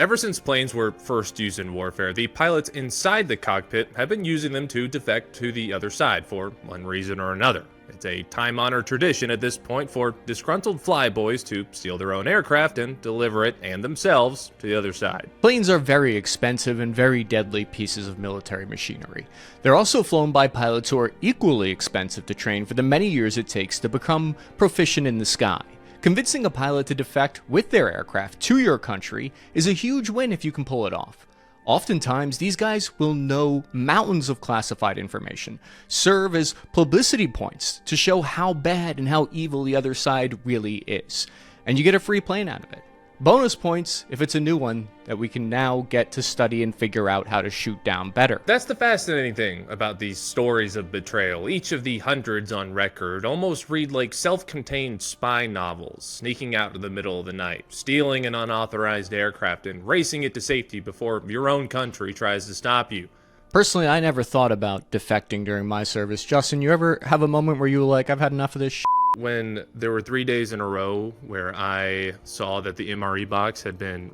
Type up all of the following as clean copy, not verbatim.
Ever since planes were first used in warfare, the pilots inside the cockpit have been using them to defect to the other side for one reason or another. It's a time-honored tradition at this point for disgruntled flyboys to steal their own aircraft and deliver it and themselves to the other side. Planes are very expensive and very deadly pieces of military machinery. They're also flown by pilots who are equally expensive to train for the many years it takes to become proficient in the sky. Convincing a pilot to defect with their aircraft to your country is a huge win if you can pull it off. Oftentimes, these guys will know mountains of classified information, serve as publicity points to show how bad and how evil the other side really is, and you get a free plane out of it. Bonus points if it's a new one that we can now get to study and figure out how to shoot down better. That's the fascinating thing about these stories of betrayal. Each of the hundreds on record almost read like self-contained spy novels, sneaking out in the middle of the night, stealing an unauthorized aircraft and racing it to safety before your own country tries to stop you. Personally, I never thought about defecting during my service. Justin, you ever have a moment where you were like, I've had enough of this shit? When there were 3 days in a row where I saw that the MRE box had been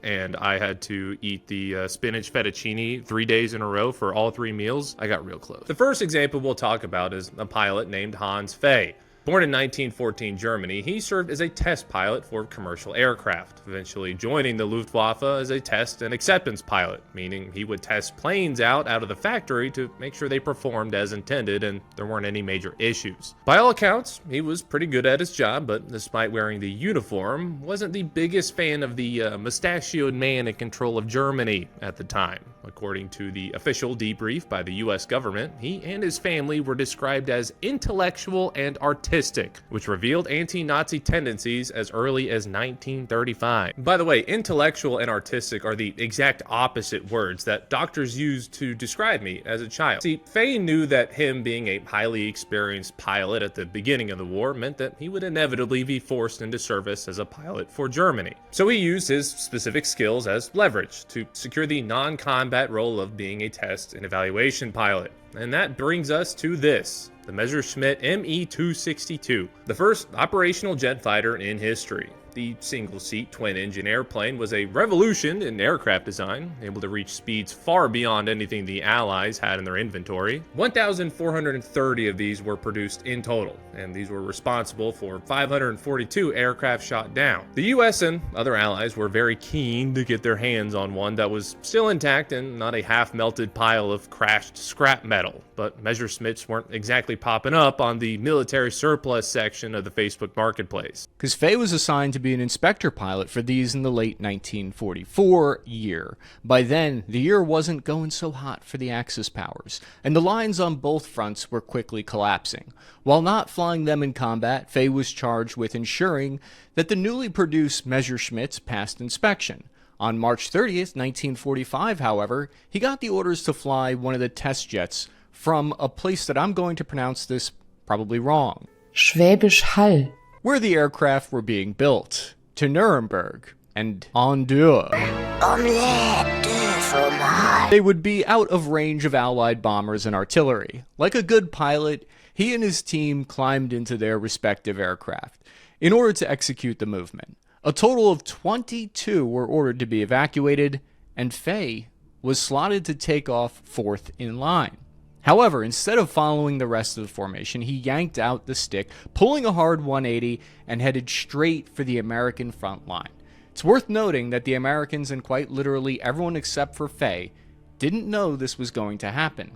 and I had to eat the spinach fettuccine 3 days in a row for all 3 meals, I got real close. The first example we'll talk about is a pilot named Hans Fay. Born in 1914 Germany, he served as a test pilot for commercial aircraft, eventually joining the Luftwaffe as a test and acceptance pilot, meaning he would test planes out of the factory to make sure they performed as intended and there weren't any major issues. By all accounts, he was pretty good at his job, but despite wearing the uniform, wasn't the biggest fan of the mustachioed man in control of Germany at the time. According to the official debrief by the US government, he and his family were described as intellectual and artistic, which revealed anti-Nazi tendencies as early as 1935. By the way, intellectual and artistic are the exact opposite words that doctors used to describe me as a child. See, Fay knew that him being a highly experienced pilot at the beginning of the war meant that he would inevitably be forced into service as a pilot for Germany. So he used his specific skills as leverage to secure the non-combat role of being a test and evaluation pilot. And that brings us to this, the Messerschmitt Me-262, the first operational jet fighter in history. The single-seat twin-engine airplane was a revolution in aircraft design, able to reach speeds far beyond anything the Allies had in their inventory. 1,430 of these were produced in total, and these were responsible for 542 aircraft shot down. The US and other allies were very keen to get their hands on one that was still intact and not a half-melted pile of crashed scrap metal, but Messerschmitts weren't exactly popping up on the military surplus section of the Facebook marketplace. Because Fay was assigned to be an inspector pilot for these in the late 1944 year. By then, the year wasn't going so hot for the Axis powers, and the lines on both fronts were quickly collapsing. While not flying them in combat, Fay was charged with ensuring that the newly produced Messerschmitts passed inspection. On March 30th, 1945, however, he got the orders to fly one of the test jets from a place that I'm going to pronounce this probably wrong. Schwäbisch Hall. Where the aircraft were being built, to Nuremberg and Andorre. Omelette de fromage. They would be out of range of Allied bombers and artillery. Like a good pilot, he and his team climbed into their respective aircraft in order to execute the movement. A total of 22 were ordered to be evacuated, and Fay was slotted to take off fourth in line. However, instead of following the rest of the formation, he yanked out the stick, pulling a hard 180, and headed straight for the American front line. It's worth noting that the Americans, and quite literally everyone except for Fay, didn't know this was going to happen.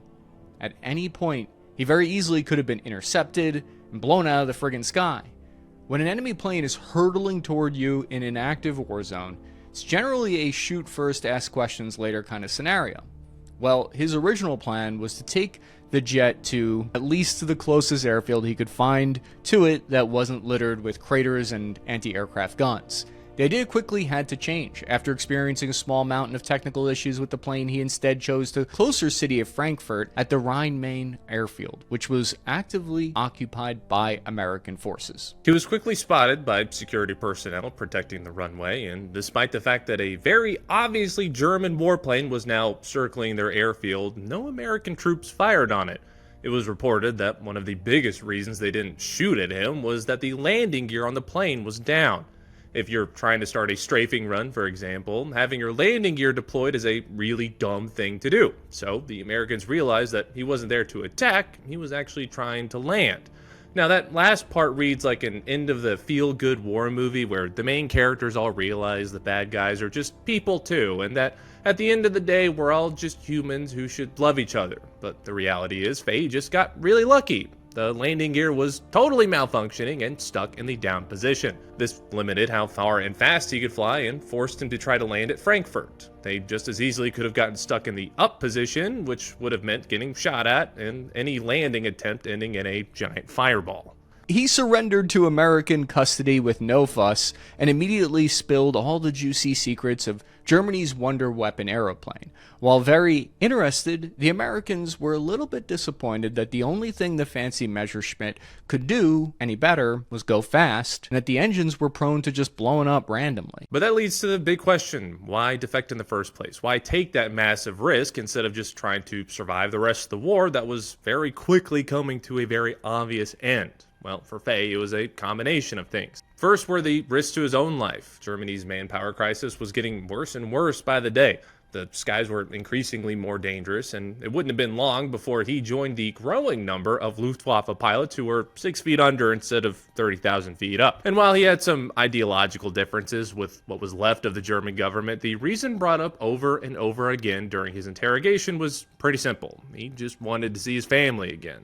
At any point, he very easily could have been intercepted and blown out of the friggin' sky. When an enemy plane is hurtling toward you in an active war zone, it's generally a shoot first, ask questions later kind of scenario. Well, his original plan was to take the jet to at least to the closest airfield he could find to it that wasn't littered with craters and anti-aircraft guns. The idea quickly had to change. After experiencing a small mountain of technical issues with the plane, he instead chose the closer city of Frankfurt at the Rhine-Main airfield, which was actively occupied by American forces. He was quickly spotted by security personnel protecting the runway, and despite the fact that a very obviously German warplane was now circling their airfield, no American troops fired on it. It was reported that one of the biggest reasons they didn't shoot at him was that the landing gear on the plane was down. If you're trying to start a strafing run, for example, having your landing gear deployed is a really dumb thing to do. So the Americans realized that he wasn't there to attack, he was actually trying to land. Now that last part reads like an end of the feel-good war movie where the main characters all realize the bad guys are just people too, and that at the end of the day we're all just humans who should love each other. But the reality is Fay just got really lucky. The landing gear was totally malfunctioning and stuck in the down position. This limited how far and fast he could fly and forced him to try to land at Frankfurt. They just as easily could have gotten stuck in the up position, which would have meant getting shot at and any landing attempt ending in a giant fireball. He surrendered to American custody with no fuss and immediately spilled all the juicy secrets of Germany's wonder weapon aeroplane. While very interested, the Americans were a little bit disappointed that the only thing the fancy Messerschmitt could do any better was go fast, and that the engines were prone to just blowing up randomly. But that leads to the big question: why defect in the first place? Why take that massive risk instead of just trying to survive the rest of the war that was very quickly coming to a very obvious end? Well, for Fay, it was a combination of things. First were the risks to his own life. Germany's manpower crisis was getting worse and worse by the day. The skies were increasingly more dangerous, and it wouldn't have been long before he joined the growing number of Luftwaffe pilots who were 6 feet under instead of 30,000 feet up. And while he had some ideological differences with what was left of the German government, the reason brought up over and over again during his interrogation was pretty simple. He just wanted to see his family again.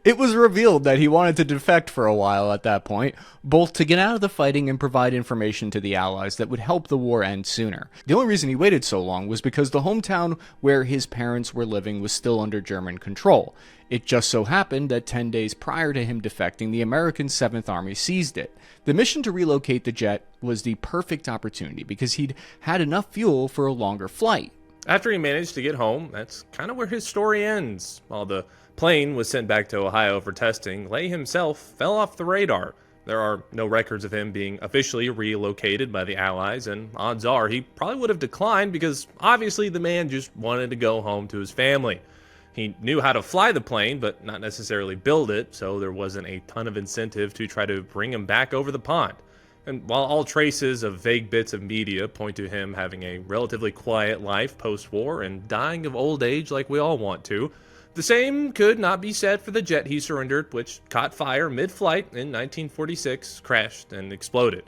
It was revealed that he wanted to defect for a while at that point, both to get out of the fighting and provide information to the Allies that would help the war end sooner. The only reason he waited so long was because the hometown where his parents were living was still under German control. It just so happened that 10 days prior to him defecting, the American 7th Army seized it. The mission to relocate the jet was the perfect opportunity because he'd had enough fuel for a longer flight. After he managed to get home, that's kind of where his story ends. While the plane was sent back to Ohio for testing, Lay himself fell off the radar. There are no records of him being officially relocated by the Allies, and odds are he probably would have declined because obviously the man just wanted to go home to his family. He knew how to fly the plane, but not necessarily build it, so there wasn't a ton of incentive to try to bring him back over the pond. And while all traces of vague bits of media point to him having a relatively quiet life post-war and dying of old age like we all want to, the same could not be said for the jet he surrendered, which caught fire mid-flight in 1946, crashed, and exploded.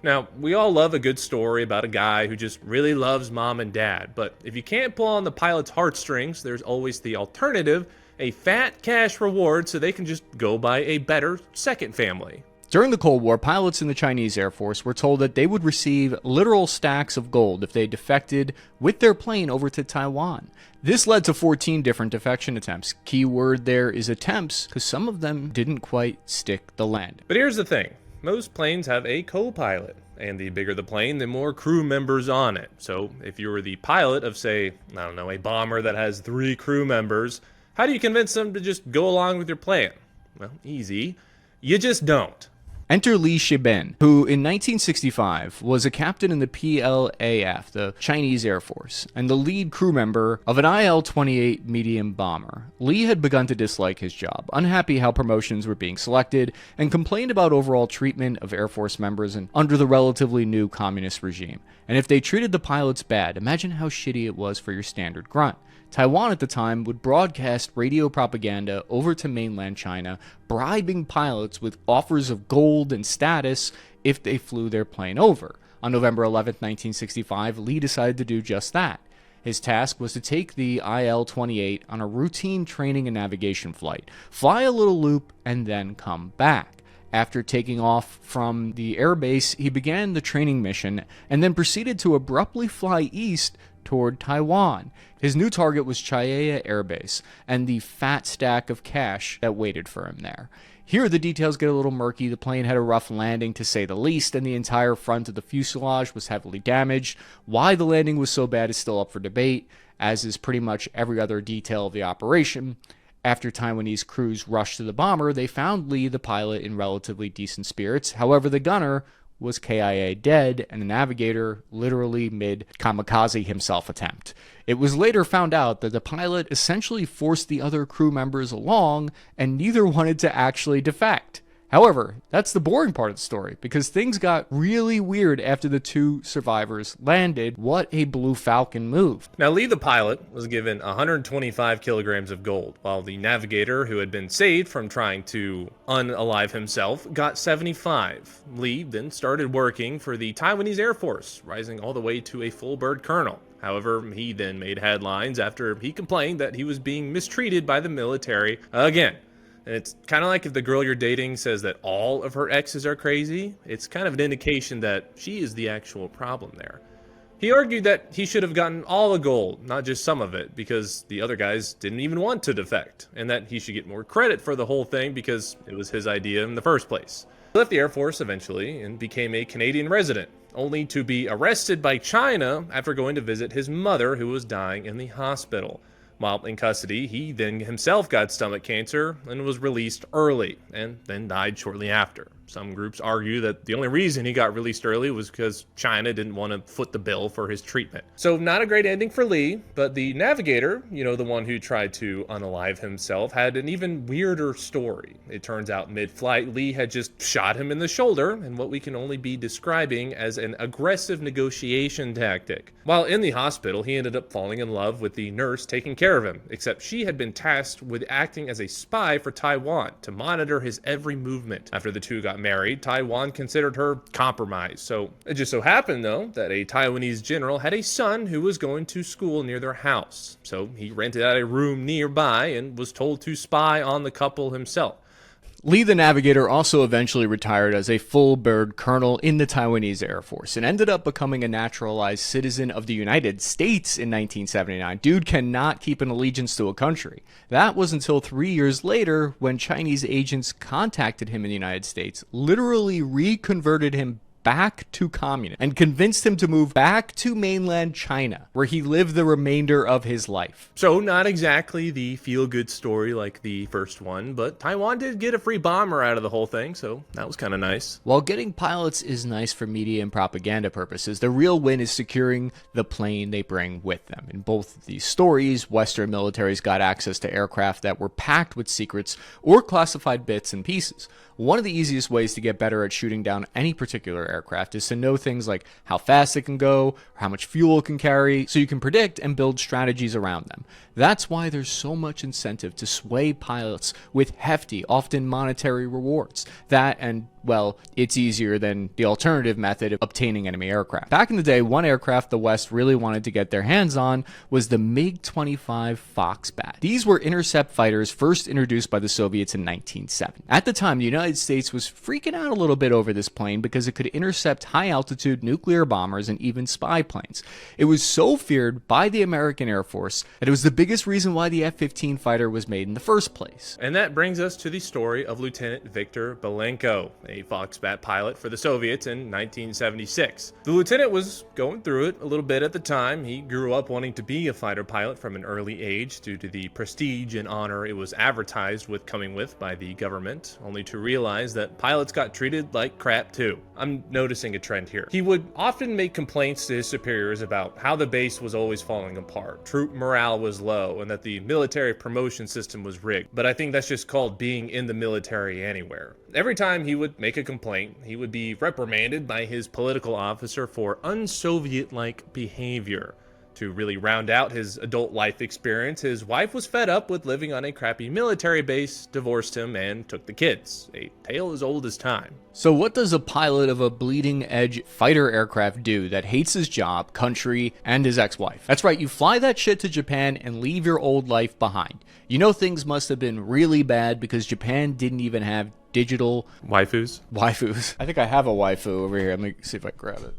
Now, we all love a good story about a guy who just really loves mom and dad, but if you can't pull on the pilot's heartstrings, there's always the alternative, a fat cash reward so they can just go buy a better second family. During the Cold War, pilots in the Chinese Air Force were told that they would receive literal stacks of gold if they defected with their plane over to Taiwan. This led to 14 different defection attempts. Key word there is attempts, because some of them didn't quite stick the landing. But here's the thing. Most planes have a co-pilot, and the bigger the plane, the more crew members on it. So if you were the pilot of, say, a bomber that has 3 crew members, how do you convince them to just go along with your plan? Well, easy. You just don't. Enter Li Shibin, who in 1965 was a captain in the PLAF, the Chinese Air Force, and the lead crew member of an IL-28 medium bomber. Li had begun to dislike his job, unhappy how promotions were being selected, and complained about overall treatment of Air Force members under the relatively new communist regime. And if they treated the pilots bad, imagine how shitty it was for your standard grunt. Taiwan at the time would broadcast radio propaganda over to mainland China, bribing pilots with offers of gold and status if they flew their plane over. On November 11, 1965, Li decided to do just that. His task was to take the IL-28 on a routine training and navigation flight, fly a little loop, and then come back. After taking off from the airbase, he began the training mission and then proceeded to abruptly fly east toward Taiwan. His new target was Chiayi Air Base and the fat stack of cash that waited for him there. Here the details get a little murky. The plane had a rough landing to say the least, and the entire front of the fuselage was heavily damaged. Why the landing was so bad is still up for debate, as is pretty much every other detail of the operation. After Taiwanese crews rushed to the bomber, they found Li, the pilot, in relatively decent spirits. However, the gunner was KIA dead, and the navigator literally mid-kamikaze himself attempt. It was later found out that the pilot essentially forced the other crew members along, and neither wanted to actually defect. However, that's the boring part of the story, because things got really weird after the two survivors landed. What a Blue Falcon move. Now, Lee the pilot was given 125 kilograms of gold, while the navigator, who had been saved from trying to unalive himself, got 75. Lee then started working for the Taiwanese Air Force, rising all the way to a full bird colonel. However, he then made headlines after he complained that he was being mistreated by the military again. And it's kind of like if the girl you're dating says that all of her exes are crazy, it's kind of an indication that she is the actual problem there. He argued that he should have gotten all the gold, not just some of it, because the other guys didn't even want to defect, and that he should get more credit for the whole thing because it was his idea in the first place. He left the Air Force eventually and became a Canadian resident, only to be arrested by China after going to visit his mother, who was dying in the hospital. While in custody, he then himself got stomach cancer and was released early, and then died shortly after. Some groups argue that the only reason he got released early was because China didn't want to foot the bill for his treatment. So not a great ending for Lee, but the navigator, the one who tried to unalive himself, had an even weirder story. It turns out mid-flight, Lee had just shot him in the shoulder in what we can only be describing as an aggressive negotiation tactic. While in the hospital, he ended up falling in love with the nurse taking care of him, except she had been tasked with acting as a spy for Taiwan to monitor his every movement. After the two got married, Taiwan considered her compromised. So it just so happened, though, that a Taiwanese general had a son who was going to school near their house. So he rented out a room nearby and was told to spy on the couple himself. Lee the Navigator also eventually retired as a full bird colonel in the Taiwanese Air Force and ended up becoming a naturalized citizen of the United States in 1979. Dude cannot keep an allegiance to a country. That was until 3 years later when Chinese agents contacted him in the United States, literally reconverted him back to communism and convinced him to move back to mainland China, where he lived the remainder of his life. So not exactly the feel-good story like the first one, but Taiwan did get a free bomber out of the whole thing, so that was kind of nice. While getting pilots is nice for media and propaganda purposes, the real win is securing the plane they bring with them. In both of these stories, Western militaries got access to aircraft that were packed with secrets or classified bits and pieces. One of the easiest ways to get better at shooting down any particular aircraft is to know things like how fast it can go, or how much fuel it can carry, so you can predict and build strategies around them. That's why there's so much incentive to sway pilots with hefty, often monetary rewards. That and, well, it's easier than the alternative method of obtaining enemy aircraft. Back in the day, one aircraft the West really wanted to get their hands on was the MiG-25 Foxbat. These were intercept fighters first introduced by the Soviets in 1970. At the time, the United States was freaking out a little bit over this plane because it could intercept high-altitude nuclear bombers and even spy planes. It was so feared by the American Air Force that it was the biggest reason why the F-15 fighter was made in the first place. And that brings us to the story of Lieutenant Viktor Belenko, a Foxbat pilot for the Soviets in 1976. The lieutenant was going through it a little bit at the time. He grew up wanting to be a fighter pilot from an early age due to the prestige and honor it was advertised with coming with by the government, only to realize that pilots got treated like crap too. I'm noticing a trend here. He would often make complaints to his superiors about how the base was always falling apart, troop morale was low, and that the military promotion system was rigged. But I think that's just called being in the military anywhere. Every time he would make a complaint, he would be reprimanded by his political officer for un-Soviet-like behavior. To really round out his adult life experience, his wife was fed up with living on a crappy military base, divorced him, and took the kids. A tale as old as time. So what does a pilot of a bleeding-edge fighter aircraft do that hates his job, country, and his ex-wife? That's right, you fly that shit to Japan and leave your old life behind. You know things must have been really bad because Japan didn't even have digital Waifus? Waifus. I think I have a waifu over here. Let me see if I can grab it.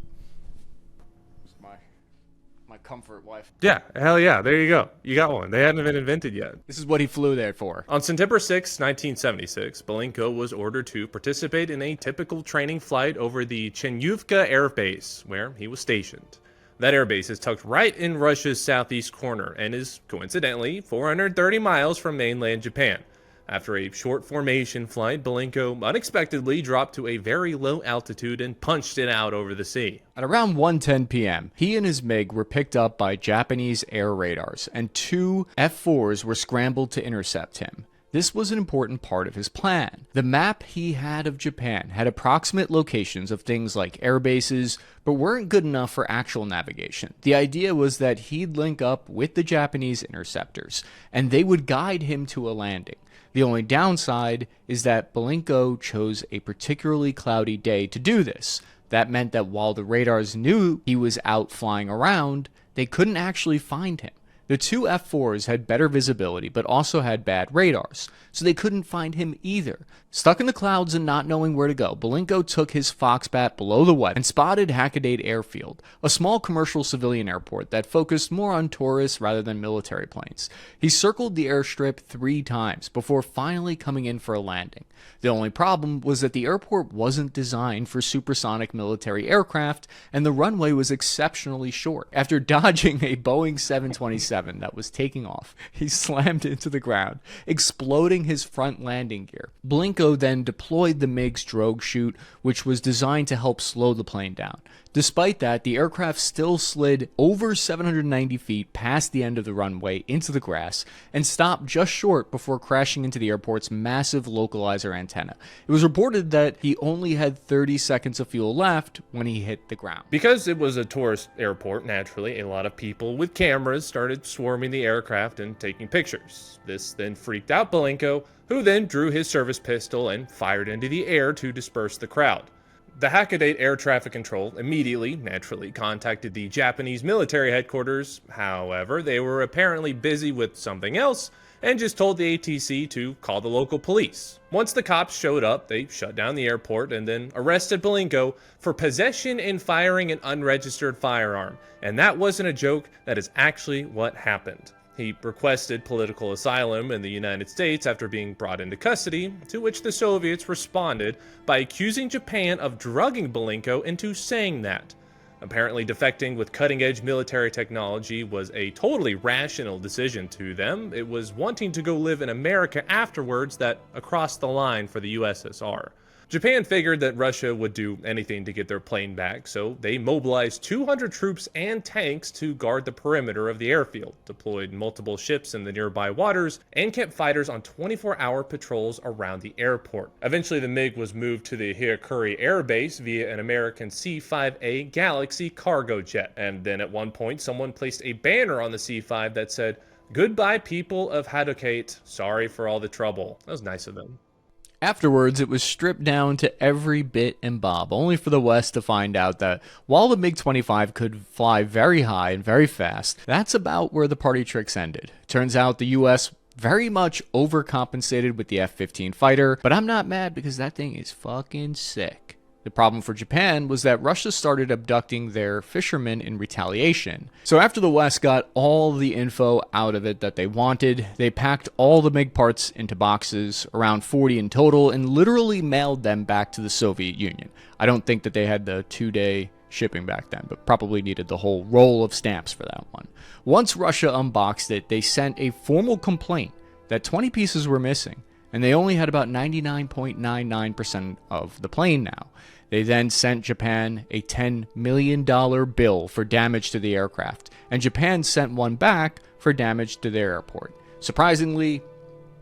Comfort wife. Yeah, hell yeah, there you go. You got one. They hadn't been invented yet. This is what he flew there for. On September 6, 1976, Belenko was ordered to participate in a typical training flight over the Chenyuvka Air Base, where he was stationed. That airbase is tucked right in Russia's southeast corner and is, coincidentally, 430 miles from mainland Japan. After a short formation flight, Belenko unexpectedly dropped to a very low altitude and punched it out over the sea. At around 1:10 p.m., he and his MiG were picked up by Japanese air radars, and two F-4s were scrambled to intercept him. This was an important part of his plan. The map he had of Japan had approximate locations of things like air bases, but weren't good enough for actual navigation. The idea was that he'd link up with the Japanese interceptors, and they would guide him to a landing. The only downside is that Belenko chose a particularly cloudy day to do this. That meant that while the radars knew he was out flying around, they couldn't actually find him. The two F-4s had better visibility, but also had bad radars, so they couldn't find him either. Stuck in the clouds and not knowing where to go, Belenko took his Foxbat below the weather and spotted Hackaday Airfield, a small commercial civilian airport that focused more on tourists rather than military planes. He circled the airstrip 3 times before finally coming in for a landing. The only problem was that the airport wasn't designed for supersonic military aircraft, and the runway was exceptionally short. After dodging a Boeing 727 that was taking off, he slammed into the ground, exploding his front landing gear. Belenko then deployed the MiG's drogue chute, which was designed to help slow the plane down. Despite that, the aircraft still slid over 790 feet past the end of the runway into the grass and stopped just short before crashing into the airport's massive localizer antenna. It was reported that he only had 30 seconds of fuel left when he hit the ground. Because it was a tourist airport, naturally, a lot of people with cameras started swarming the aircraft and taking pictures. This then freaked out Belenko, who then drew his service pistol and fired into the air to disperse the crowd. The Hackaday Air Traffic Control immediately, naturally, contacted the Japanese military headquarters. However, they were apparently busy with something else and just told the ATC to call the local police. Once the cops showed up, they shut down the airport and then arrested Belenko for possession and firing an unregistered firearm. And that wasn't a joke, that is actually what happened. He requested political asylum in the United States after being brought into custody, to which the Soviets responded by accusing Japan of drugging Belenko into saying that. Apparently, defecting with cutting-edge military technology was a totally rational decision to them. It was wanting to go live in America afterwards that crossed the line for the USSR. Japan figured that Russia would do anything to get their plane back, so they mobilized 200 troops and tanks to guard the perimeter of the airfield, deployed multiple ships in the nearby waters, and kept fighters on 24-hour patrols around the airport. Eventually, the MiG was moved to the Hyakuri Air Base via an American C-5A Galaxy cargo jet, and then at one point, someone placed a banner on the C-5 that said, "Goodbye, people of Hadokate. Sorry for all the trouble." That was nice of them. Afterwards, it was stripped down to every bit and bob, only for the West to find out that while the MiG-25 could fly very high and very fast, that's about where the party tricks ended. Turns out the US very much overcompensated with the F-15 fighter, but I'm not mad because that thing is fucking sick. The problem for Japan was that Russia started abducting their fishermen in retaliation. So after the West got all the info out of it that they wanted, they packed all the MiG parts into boxes, around 40 in total, and literally mailed them back to the Soviet Union. I don't think that they had the 2-day shipping back then, but probably needed the whole roll of stamps for that one. Once Russia unboxed it, they sent a formal complaint that 20 pieces were missing, and they only had about 99.99% of the plane now. They then sent Japan a $10 million bill for damage to the aircraft, and Japan sent one back for damage to their airport. Surprisingly,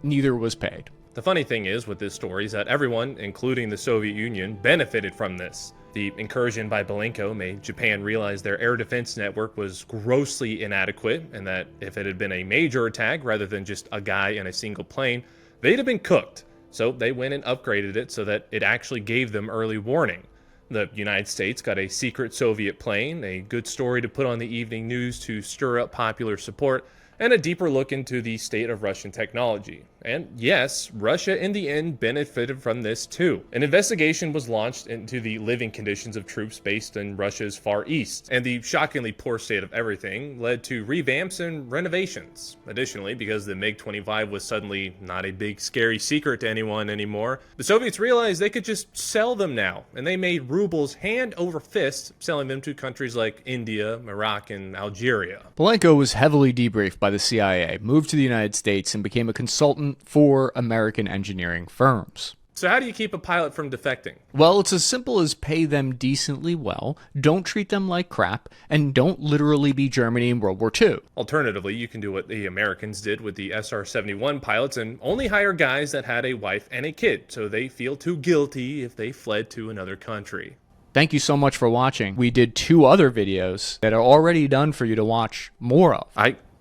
neither was paid. The funny thing is with this story is that everyone, including the Soviet Union, benefited from this. The incursion by Belenko made Japan realize their air defense network was grossly inadequate, and that if it had been a major attack rather than just a guy in a single plane, they'd have been cooked. So they went and upgraded it so that it actually gave them early warning. The United States got a secret Soviet plane, a good story to put on the evening news to stir up popular support, and a deeper look into the state of Russian technology. And yes, Russia in the end benefited from this too. An investigation was launched into the living conditions of troops based in Russia's Far East, and the shockingly poor state of everything led to revamps and renovations. Additionally, because the MiG-25 was suddenly not a big scary secret to anyone anymore, the Soviets realized they could just sell them now, and they made rubles hand over fist, selling them to countries like India, Iraq, and Algeria. Belenko was heavily debriefed by the CIA, moved to the United States, and became a consultant for American engineering firms. So how do you keep a pilot from defecting? Well, it's as simple as pay them decently well, don't treat them like crap, and don't literally be Germany in World War II. Alternatively, you can do what the Americans did with the SR-71 pilots and only hire guys that had a wife and a kid, so they feel too guilty if they fled to another country. Thank you so much for watching. We did 2 other videos that are already done for you to watch more of.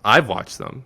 I've watched them.